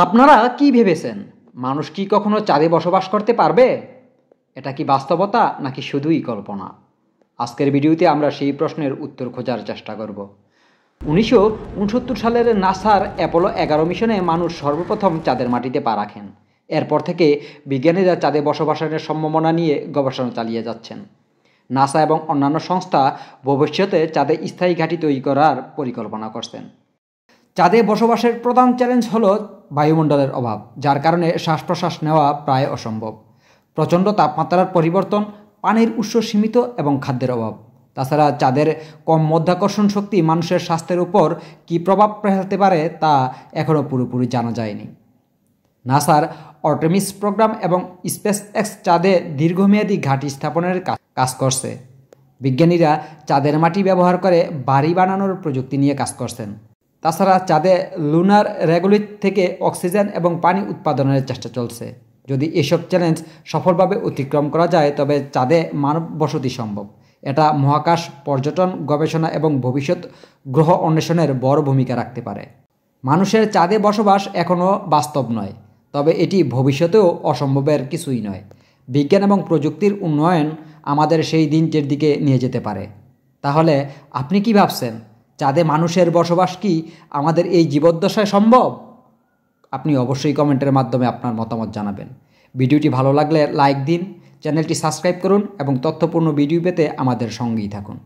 আপনারা কি ভেবেছেন, মানুষ কি কখনো চাঁদে বসবাস করতে পারবে? এটা কি বাস্তবতা নাকি শুধুই কল্পনা? আজকের ভিডিওতে আমরা সেই প্রশ্নের উত্তর খোঁজার চেষ্টা করব। 1969 সালের নাসার অ্যাপোলো 11 মিশনে মানুষ সর্বপ্রথম চাঁদের মাটিতে পা রাখেন। এরপর থেকে বিজ্ঞানীরা চাঁদে বসবাসের সম্ভাবনা নিয়ে গবেষণা চালিয়ে যাচ্ছেন। নাসা এবং অন্যান্য সংস্থা ভবিষ্যতে চাঁদে স্থায়ী ঘাঁটি তৈরি করার পরিকল্পনা করছেন। চাঁদে বসবাসের প্রধান চ্যালেঞ্জ হলো বায়ুমণ্ডলের অভাব, যার কারণে শ্বাস প্রশ্বাস নেওয়া প্রায় অসম্ভব। প্রচণ্ড তাপমাত্রার পরিবর্তন, পানির উৎস সীমিত এবং খাদ্যের অভাব। তাছাড়া চাঁদের কম মাধ্যাকর্ষণ শক্তি মানুষের স্বাস্থ্যের উপর কী প্রভাব ফেলতে পারে তা এখনও পুরোপুরি জানা যায়নি। নাসার আর্টেমিস প্রোগ্রাম এবং স্পেস এক্স চাঁদে দীর্ঘমেয়াদী ঘাঁটি স্থাপনের কাজ করছে। বিজ্ঞানীরা চাঁদের মাটি ব্যবহার করে বাড়ি বানানোর প্রযুক্তি নিয়ে কাজ করছেন। তাছাড়া চাঁদে লুনার রেগুলিট থেকে অক্সিজেন এবং পানি উৎপাদনের চেষ্টা চলছে। যদি এসব চ্যালেঞ্জ সফলভাবে অতিক্রম করা যায় তবে চাঁদে মানব বসতি সম্ভব। এটা মহাকাশ পর্যটন, গবেষণা এবং ভবিষ্যৎ গ্রহ অন্বেষণের বড় ভূমিকা রাখতে পারে। মানুষের চাঁদে বসবাস এখনও বাস্তব নয়, তবে এটি ভবিষ্যতেও অসম্ভবের কিছুই নয়। বিজ্ঞান এবং প্রযুক্তির উন্নয়ন আমাদের সেই দিনটির দিকে নিয়ে যেতে পারে। তাহলে আপনি কি ভাবছেন, চাঁদে মানুষের বসবাস কি আমাদের এই জীবদ্দশায় সম্ভব? আপনি অবশ্যই কমেন্টের মাধ্যমে আপনার মতামত জানাবেন। ভিডিওটি ভালো লাগলে লাইক দিন, চ্যানেলটি সাবস্ক্রাইব করুন এবং তথ্যপূর্ণ ভিডিও পেতে আমাদের সঙ্গেই থাকুন।